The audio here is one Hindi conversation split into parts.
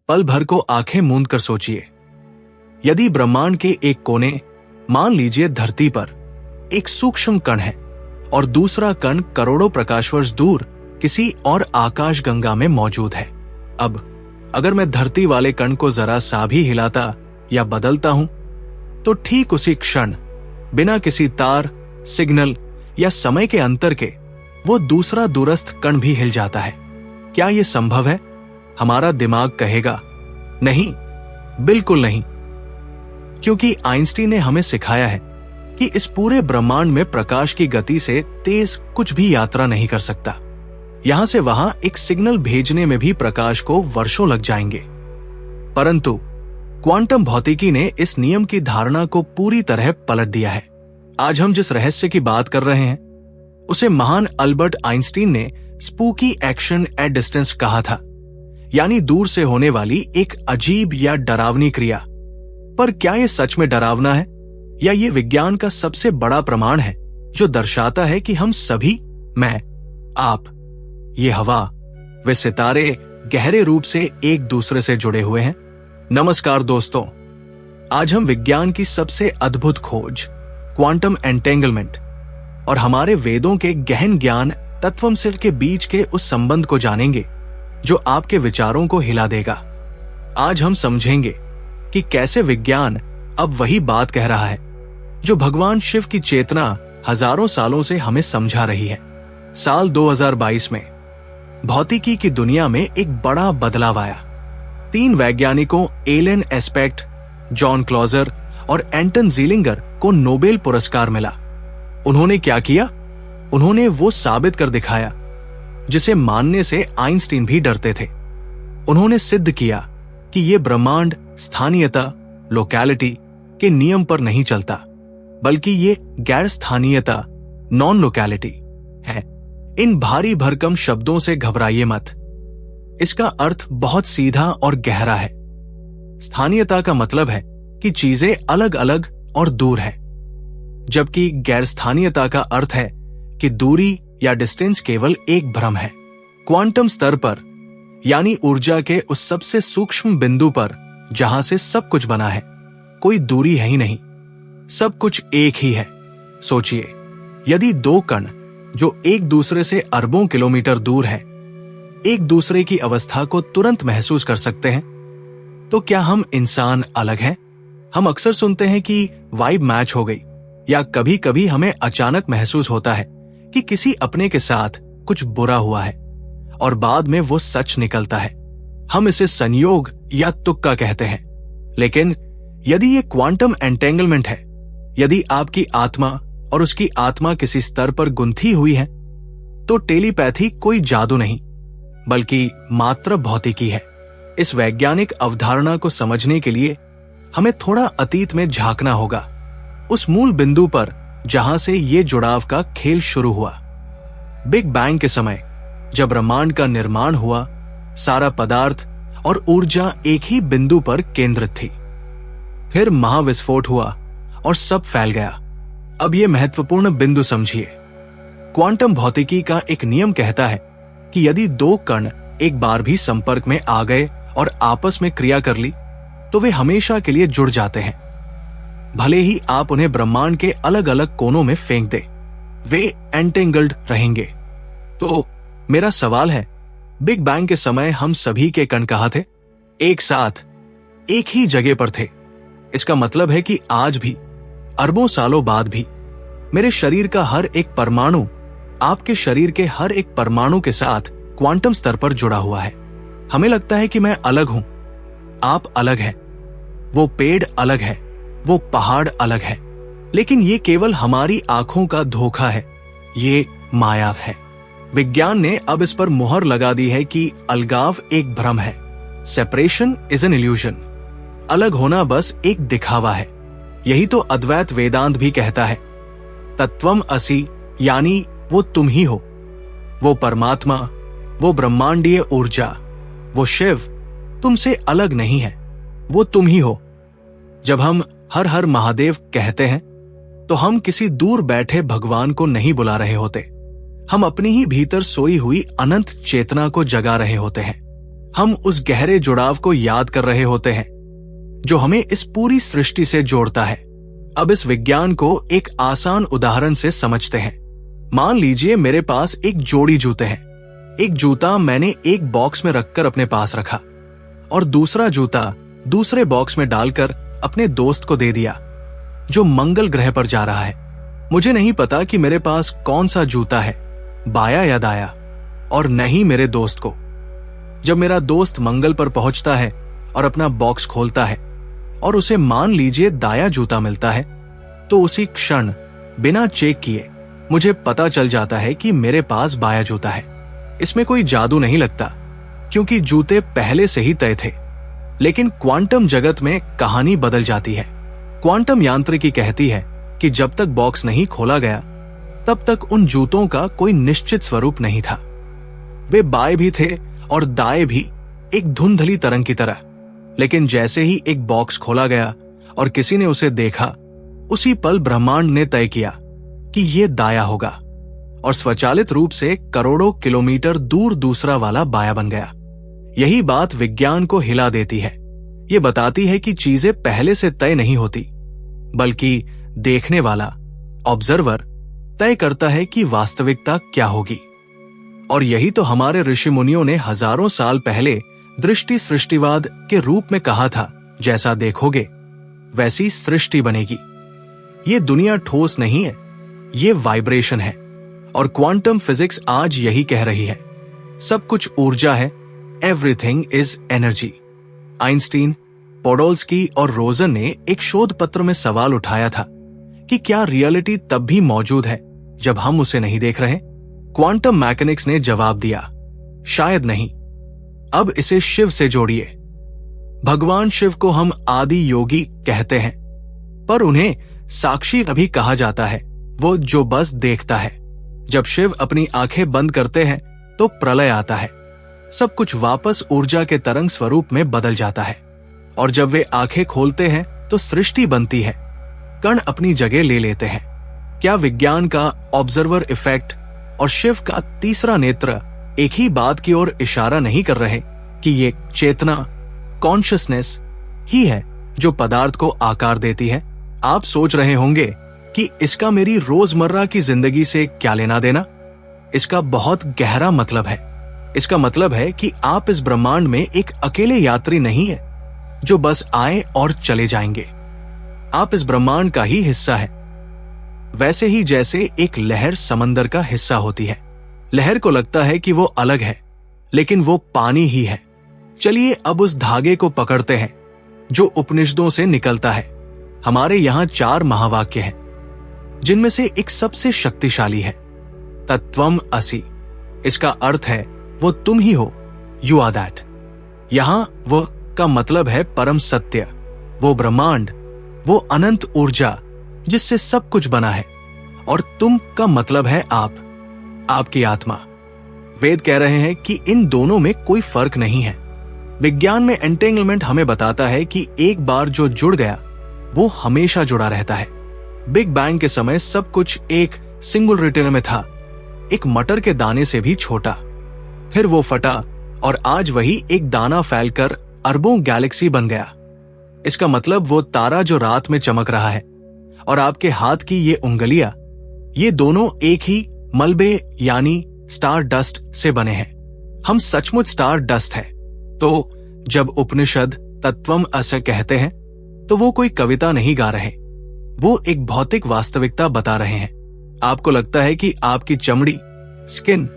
पल भर को आंखें मूंद कर सोचिए, यदि ब्रह्मांड के एक कोने, मान लीजिए धरती पर, एक सूक्ष्म कण है और दूसरा कण करोड़ों प्रकाश वर्ष दूर किसी और आकाश गंगा में मौजूद है। अब अगर मैं धरती वाले कण को जरा सा भी हिलाता या बदलता हूं तो ठीक उसी क्षण बिना किसी तार, सिग्नल या समय के अंतर के वो दूसरा दूरस्थ कण भी हिल जाता है। क्या यह संभव है? हमारा दिमाग कहेगा नहीं, बिल्कुल नहीं, क्योंकि आइंस्टीन ने हमें सिखाया है कि इस पूरे ब्रह्मांड में प्रकाश की गति से तेज कुछ भी यात्रा नहीं कर सकता। यहां से वहां एक सिग्नल भेजने में भी प्रकाश को वर्षों लग जाएंगे। परंतु क्वांटम भौतिकी ने इस नियम की धारणा को पूरी तरह पलट दिया है। आज हम जिस रहस्य की बात कर रहे हैं उसे महान अल्बर्ट आइंस्टीन ने स्पूकी एक्शन एट डिस्टेंस कहा था, यानी दूर से होने वाली एक अजीब या डरावनी क्रिया। पर क्या यह सच में डरावना है या ये विज्ञान का सबसे बड़ा प्रमाण है जो दर्शाता है कि हम सभी, मैं, आप, ये हवा, वे सितारे गहरे रूप से एक दूसरे से जुड़े हुए हैं? नमस्कार दोस्तों, आज हम विज्ञान की सबसे अद्भुत खोज, क्वांटम एंटेंगलमेंट और हमारे वेदों के गहन ज्ञान तत्वमसिल के बीच के उस संबंध को जानेंगे जो आपके विचारों को हिला देगा। आज हम समझेंगे कि कैसे विज्ञान अब वही बात कह रहा है जो भगवान शिव की चेतना हजारों सालों से हमें समझा रही है। साल 2022 में भौतिकी की दुनिया में एक बड़ा बदलाव आया। 3 वैज्ञानिकों एलन एस्पेक्ट, जॉन क्लॉजर और एंटन ज़ीलिंगर को नोबेल पुरस्कार मिला। उन्होंने क्या किया? उन्होंने वो साबित कर दिखाया जिसे मानने से आइंस्टीन भी डरते थे। उन्होंने सिद्ध किया कि ये ब्रह्मांड स्थानीयता, लोकैलिटी के नियम पर नहीं चलता, बल्कि ये गैर स्थानीयता, नॉन लोकैलिटी है। इन भारी भरकम शब्दों से घबराइए मत। इसका अर्थ बहुत सीधा और गहरा है। स्थानीयता का मतलब है कि चीजें अलग अलग और दूर है, जबकि गैर स्थानीयता का अर्थ है कि दूरी या डिस्टेंस केवल एक भ्रम है। क्वांटम स्तर पर, यानी ऊर्जा के उस सबसे सूक्ष्म बिंदु पर जहां से सब कुछ बना है, कोई दूरी है ही नहीं, सब कुछ एक ही है। सोचिए, यदि 2 कण जो एक दूसरे से अरबों किलोमीटर दूर हैं, एक दूसरे की अवस्था को तुरंत महसूस कर सकते हैं, तो क्या हम इंसान अलग हैं? हम अक्सर सुनते हैं कि वाइब मैच हो गई, या कभी कभी हमें अचानक महसूस होता है कि किसी अपने के साथ कुछ बुरा हुआ है और बाद में वो सच निकलता है। हम इसे संयोग या तुक्का कहते हैं। लेकिन यदि ये क्वांटम एंटेंगलमेंट है, यदि आपकी आत्मा और उसकी आत्मा किसी स्तर पर गुंथी हुई है, तो टेलीपैथी कोई जादू नहीं, बल्कि मात्र भौतिकी है। इस वैज्ञानिक अवधारणा को समझने के लिए हमें थोड़ा अतीत में झांकना होगा, उस मूल बिंदु पर जहां से ये जुड़ाव का खेल शुरू हुआ। बिग बैंग के समय जब ब्रह्मांड का निर्माण हुआ, सारा पदार्थ और ऊर्जा एक ही बिंदु पर केंद्रित थी। फिर महाविस्फोट हुआ और सब फैल गया। अब यह महत्वपूर्ण बिंदु समझिए। क्वांटम भौतिकी का एक नियम कहता है कि यदि 2 कण एक बार भी संपर्क में आ गए और आपस में क्रिया कर ली, तो वे हमेशा के लिए जुड़ जाते हैं। भले ही आप उन्हें ब्रह्मांड के अलग अलग कोनों में फेंक दे, वे एंटेंगल्ड रहेंगे। तो मेरा सवाल है, बिग बैंग के समय हम सभी के कण कहां थे? एक साथ, एक ही जगह पर थे। इसका मतलब है कि आज भी, अरबों सालों बाद भी, मेरे शरीर का हर एक परमाणु आपके शरीर के हर एक परमाणु के साथ क्वांटम स्तर पर जुड़ा हुआ है। हमें लगता है कि मैं अलग हूं, आप अलग हैं, वो पेड़ अलग है, वो पहाड़ अलग है, लेकिन ये केवल हमारी आंखों का धोखा है, ये माया है। विज्ञान ने अब इस पर मुहर लगा दी है कि अलगाव एक भ्रम है, सेपरेशन इज एन इल्यूजन। अलग होना बस एक दिखावा है। यही तो अद्वैत वेदांत भी कहता है, तत्वम असि, यानी वो तुम ही हो, वो परमात्मा, वो ब्रह्मांडीय ऊर्जा, वो शिव तुमसे अलग नहीं है, वो तुम ही हो। जब हम हर हर महादेव कहते हैं तो हम किसी दूर बैठे भगवान को नहीं बुला रहे होते, हम अपनी ही भीतर सोई हुई अनंत चेतना को जगा रहे होते हैं। हम उस गहरे जुड़ाव को याद कर रहे होते हैं जो हमें इस पूरी सृष्टि से जोड़ता है। अब इस विज्ञान को एक आसान उदाहरण से समझते हैं। मान लीजिए मेरे पास एक जोड़ी जूते हैं। एक जूता मैंने एक बॉक्स में रखकर अपने पास रखा और दूसरा जूता दूसरे बॉक्स में डालकर अपने दोस्त को दे दिया जो मंगल ग्रह पर जा रहा है। मुझे नहीं पता कि मेरे पास कौन सा जूता है, बाया या दाया, और नहीं मेरे दोस्त को। जब मेरा दोस्त मंगल पर पहुंचता है और अपना बॉक्स खोलता है और उसे मान लीजिए दाया जूता मिलता है, तो उसी क्षण बिना चेक किए मुझे पता चल जाता है कि मेरे पास बाया जूता है। इसमें कोई जादू नहीं लगता क्योंकि जूते पहले से ही तय थे। लेकिन क्वांटम जगत में कहानी बदल जाती है। क्वांटम यांत्रिकी कहती है कि जब तक बॉक्स नहीं खोला गया तब तक उन जूतों का कोई निश्चित स्वरूप नहीं था। वे बाएं भी थे और दाएं भी, एक धुंधली तरंग की तरह। लेकिन जैसे ही एक बॉक्स खोला गया और किसी ने उसे देखा, उसी पल ब्रह्मांड ने तय किया कि यह दाया होगा और स्वचालित रूप से करोड़ों किलोमीटर दूर दूसरा वाला बाया बन गया। यही बात विज्ञान को हिला देती है। ये बताती है कि चीजें पहले से तय नहीं होती, बल्कि देखने वाला, ऑब्जर्वर, तय करता है कि वास्तविकता क्या होगी। और यही तो हमारे ऋषि मुनियों ने हजारों साल पहले दृष्टि सृष्टिवाद के रूप में कहा था, जैसा देखोगे वैसी सृष्टि बनेगी। ये दुनिया ठोस नहीं है, ये वाइब्रेशन है। और क्वांटम फिजिक्स आज यही कह रही है, सब कुछ ऊर्जा है, everything is energy. Einstein, Podolsky और रोजन ने एक शोध पत्र में सवाल उठाया था कि क्या रियलिटी तब भी मौजूद है जब हम उसे नहीं देख रहे? क्वांटम मैकेनिक्स ने जवाब दिया, शायद नहीं। अब इसे शिव से जोड़िए। भगवान शिव को हम आदि योगी कहते हैं, पर उन्हें साक्षी अभी कहा जाता है, वो जो बस देखता है। जब शिव अपनी आंखें बंद करते हैं तो प्रलय आता है, सब कुछ वापस ऊर्जा के तरंग स्वरूप में बदल जाता है। और जब वे आंखें खोलते हैं तो सृष्टि बनती है, कण अपनी जगह ले लेते हैं। क्या विज्ञान का ऑब्जर्वर इफेक्ट और शिव का तीसरा नेत्र एक ही बात की ओर इशारा नहीं कर रहे कि ये चेतना, कॉन्शियसनेस ही है जो पदार्थ को आकार देती है? आप सोच रहे होंगे कि इसका मेरी रोजमर्रा की जिंदगी से क्या लेना देना? इसका बहुत गहरा मतलब है। इसका मतलब है कि आप इस ब्रह्मांड में एक अकेले यात्री नहीं है जो बस आए और चले जाएंगे। आप इस ब्रह्मांड का ही हिस्सा है, वैसे ही जैसे एक लहर समंदर का हिस्सा होती है। लहर को लगता है कि वो अलग है, लेकिन वो पानी ही है। चलिए अब उस धागे को पकड़ते हैं जो उपनिषदों से निकलता है। हमारे यहां 4 महावाक्य हैं, जिनमें से एक सबसे शक्तिशाली है, तत्वम असि। इसका अर्थ है वो तुम ही हो, यू आर दैट। यहां वो का मतलब है परम सत्य, वो ब्रह्मांड, वो अनंत ऊर्जा जिससे सब कुछ बना है। और तुम का मतलब है आप, आपकी आत्मा। वेद कह रहे हैं कि इन दोनों में कोई फर्क नहीं है। विज्ञान में एंटेंगलमेंट हमें बताता है कि एक बार जो जुड़ गया वो हमेशा जुड़ा रहता है। बिग बैंग के समय सब कुछ एक सिंगुलरिटी में था, एक मटर के दाने से भी छोटा। फिर वो फटा और आज वही एक दाना फैलकर अरबों गैलेक्सी बन गया। इसका मतलब वो तारा जो रात में चमक रहा है और आपके हाथ की ये उंगलियां, ये दोनों एक ही मलबे यानी स्टार डस्ट से बने हैं। हम सचमुच स्टार डस्ट है। तो जब उपनिषद तत्वम अस कहते हैं तो वो कोई कविता नहीं गा रहे, वो एक भौतिक वास्तविकता बता रहे हैं। आपको लगता है कि आपकी चमड़ी, स्किन,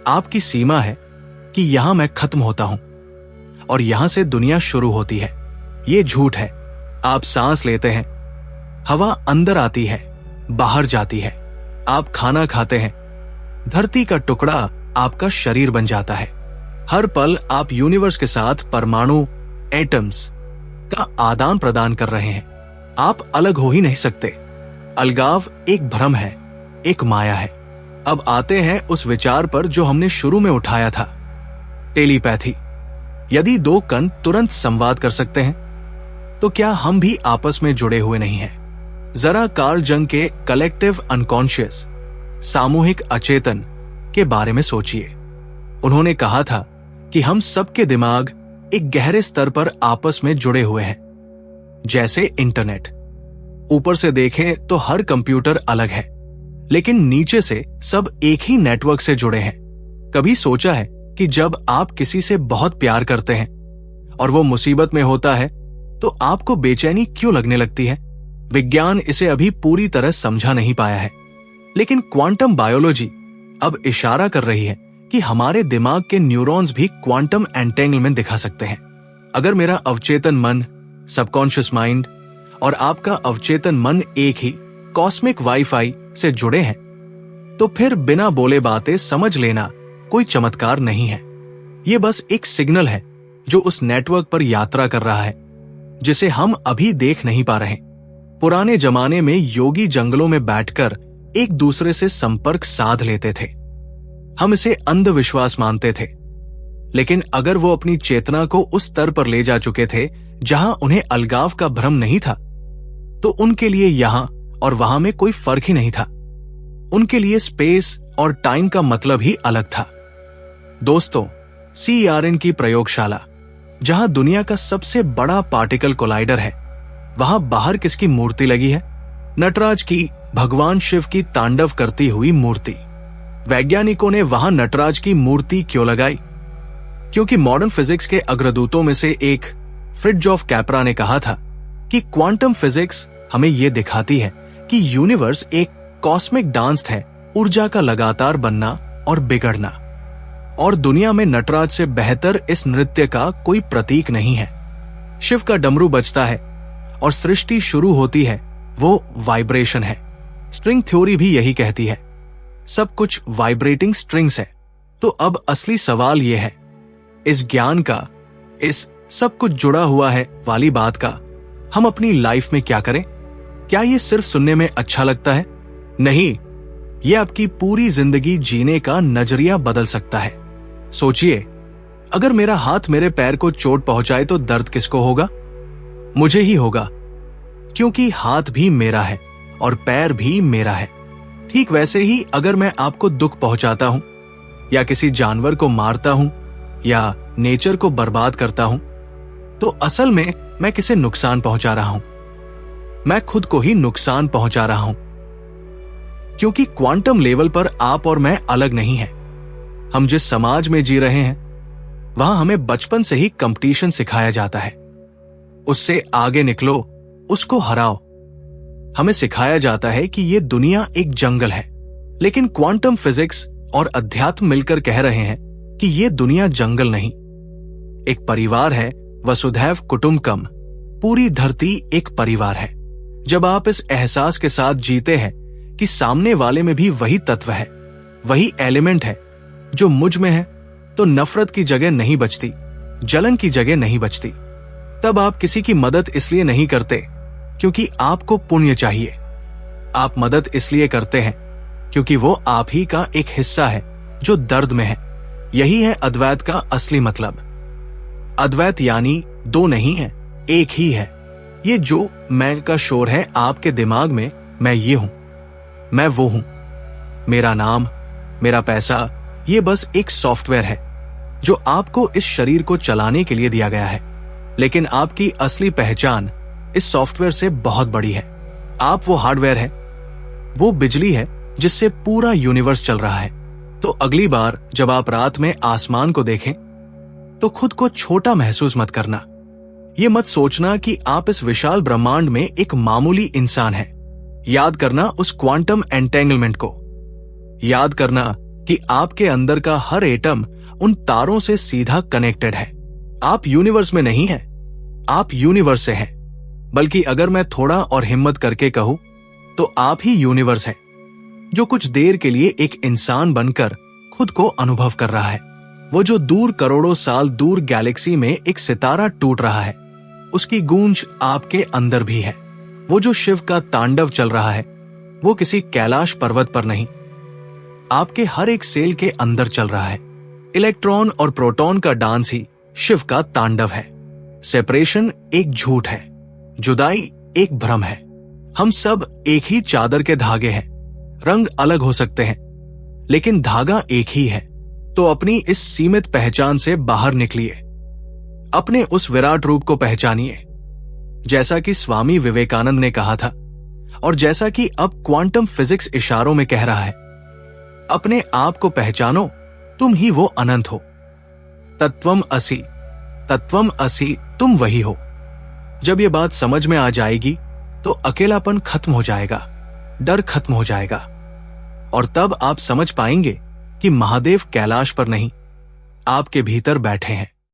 आपकी सीमा है, कि यहां मैं खत्म होता हूं और यहां से दुनिया शुरू होती है। ये झूठ है। आप सांस लेते हैं, हवा अंदर आती है, बाहर जाती है। आप खाना खाते हैं, धरती का टुकड़ा आपका शरीर बन जाता है। हर पल आप यूनिवर्स के साथ परमाणु, एटम्स का आदान प्रदान कर रहे हैं। आप अलग हो ही नहीं सकते। अलगाव एक भ्रम है, एक माया है। अब आते हैं उस विचार पर जो हमने शुरू में उठाया था, टेलीपैथी। यदि 2 कण तुरंत संवाद कर सकते हैं तो क्या हम भी आपस में जुड़े हुए नहीं हैं? जरा कार्ल जंग के कलेक्टिव अनकॉन्शियस, सामूहिक अचेतन के बारे में सोचिए। उन्होंने कहा था कि हम सबके दिमाग एक गहरे स्तर पर आपस में जुड़े हुए हैं, जैसे इंटरनेट। ऊपर से देखें तो हर कंप्यूटर अलग है, लेकिन नीचे से सब एक ही नेटवर्क से जुड़े हैं। कभी सोचा है कि जब आप किसी से बहुत प्यार करते हैं और वो मुसीबत में होता है तो आपको बेचैनी क्यों लगने लगती है? विज्ञान इसे अभी पूरी तरह समझा नहीं पाया है, लेकिन क्वांटम बायोलॉजी अब इशारा कर रही है कि हमारे दिमाग के न्यूरॉन्स भी क्वांटम एंटेंगलमेंट दिखा सकते हैं। अगर मेरा अवचेतन मन, सबकॉन्शियस माइंड और आपका अवचेतन मन एक ही कॉस्मिक वाईफाई से जुड़े हैं, तो फिर बिना बोले बातें समझ लेना कोई चमत्कार नहीं है। ये बस एक सिग्नल है जो उस नेटवर्क पर यात्रा कर रहा है, जिसे हम अभी देख नहीं पा रहे। पुराने जमाने में योगी जंगलों में बैठकर एक दूसरे से संपर्क साध लेते थे। हम इसे अंधविश्वास मानते थे, लेकिन अगर वो अपनी चेतना को उस स्तर पर ले जा चुके थे जहां उन्हें अलगाव का भ्रम नहीं था, तो उनके लिए यहां और वहां में कोई फर्क ही नहीं था। उनके लिए स्पेस और टाइम का मतलब ही अलग था। दोस्तों, CERN की प्रयोगशाला, जहां दुनिया का सबसे बड़ा पार्टिकल कोलाइडर है, वहां बाहर किसकी मूर्ति लगी है? नटराज की, भगवान शिव की तांडव करती हुई मूर्ति। वैज्ञानिकों ने वहां नटराज की मूर्ति क्यों लगाई? क्योंकि मॉडर्न फिजिक्स के अग्रदूतों में से एक फ्रिट्जॉफ कैप्रा ने कहा था कि क्वांटम फिजिक्स हमें यह दिखाती है कि यूनिवर्स एक कॉस्मिक डांस है, ऊर्जा का लगातार बनना और बिगड़ना, और दुनिया में नटराज से बेहतर इस नृत्य का कोई प्रतीक नहीं है। शिव का डमरू बजता है और सृष्टि शुरू होती है, वो वाइब्रेशन है। स्ट्रिंग थ्योरी भी यही कहती है, सब कुछ वाइब्रेटिंग स्ट्रिंग्स है। तो अब असली सवाल यह है, इस ज्ञान का, इस सब कुछ जुड़ा हुआ है वाली बात का हम अपनी लाइफ में क्या करें? क्या ये सिर्फ सुनने में अच्छा लगता है? नहीं, ये आपकी पूरी जिंदगी जीने का नजरिया बदल सकता है। सोचिए, अगर मेरा हाथ मेरे पैर को चोट पहुंचाए तो दर्द किसको होगा? मुझे ही होगा, क्योंकि हाथ भी मेरा है और पैर भी मेरा है। ठीक वैसे ही अगर मैं आपको दुख पहुंचाता हूं या किसी जानवर को मारता हूं या नेचर को बर्बाद करता हूं, तो असल में मैं किसे नुकसान पहुंचा रहा हूं? मैं खुद को ही नुकसान पहुंचा रहा हूं, क्योंकि क्वांटम लेवल पर आप और मैं अलग नहीं हैं। हम जिस समाज में जी रहे हैं, वहां हमें बचपन से ही कंपटीशन सिखाया जाता है। उससे आगे निकलो, उसको हराओ। हमें सिखाया जाता है कि ये दुनिया एक जंगल है, लेकिन क्वांटम फिजिक्स और अध्यात्म मिलकर कह रहे हैं कि ये दुनिया जंगल नहीं, एक परिवार है। वसुधैव कुटुंबकम, पूरी धरती एक परिवार है। जब आप इस एहसास के साथ जीते हैं कि सामने वाले में भी वही तत्व है, वही एलिमेंट है जो मुझ में है, तो नफरत की जगह नहीं बचती, जलन की जगह नहीं बचती। तब आप किसी की मदद इसलिए नहीं करते क्योंकि आपको पुण्य चाहिए। आप मदद इसलिए करते हैं क्योंकि वो आप ही का एक हिस्सा है जो दर्द में है। यही है अद्वैत का असली मतलब। अद्वैत यानी दो नहीं है, एक ही है। ये जो मैं का शोर है आपके दिमाग में, मैं ये हूं, मैं वो हूं। मेरा नाम, मेरा पैसा, ये बस एक सॉफ्टवेयर है जो आपको इस शरीर को चलाने के लिए दिया गया है। लेकिन आपकी असली पहचान इस सॉफ्टवेयर से बहुत बड़ी है। आप वो हार्डवेयर है, वो बिजली है जिससे पूरा यूनिवर्स चल रहा है। तो अगली बार जब आप रात में आसमान को देखें तो खुद को छोटा महसूस मत करना। ये मत सोचना कि आप इस विशाल ब्रह्मांड में एक मामूली इंसान हैं। याद करना उस क्वांटम एंटेंगलमेंट को। याद करना कि आपके अंदर का हर एटम उन तारों से सीधा कनेक्टेड है। आप यूनिवर्स में नहीं हैं, आप यूनिवर्स से हैं। बल्कि अगर मैं थोड़ा और हिम्मत करके कहूं तो आप ही यूनिवर्स हैं, जो कुछ देर के लिए एक इंसान बनकर खुद को अनुभव कर रहा है। वो जो दूर करोड़ों साल दूर गैलेक्सी में एक सितारा टूट रहा है, उसकी गूंज आपके अंदर भी है। वो जो शिव का तांडव चल रहा है, वो किसी कैलाश पर्वत पर नहीं, आपके हर एक सेल के अंदर चल रहा है। इलेक्ट्रॉन और प्रोटॉन का डांस ही शिव का तांडव है। सेपरेशन एक झूठ है, जुदाई एक भ्रम है। हम सब एक ही चादर के धागे हैं। रंग अलग हो सकते हैं, लेकिन धागा एक ही है। तो अपनी इस सीमित पहचान से बाहर निकलिए। अपने उस विराट रूप को पहचानिए, जैसा कि स्वामी विवेकानंद ने कहा था और जैसा कि अब क्वांटम फिजिक्स इशारों में कह रहा है। अपने आप को पहचानो, तुम ही वो अनंत हो। तत्वम असि, तुम वही हो। जब ये बात समझ में आ जाएगी तो अकेलापन खत्म हो जाएगा, डर खत्म हो जाएगा, और तब आप समझ पाएंगे कि महादेव कैलाश पर नहीं, आपके भीतर बैठे हैं।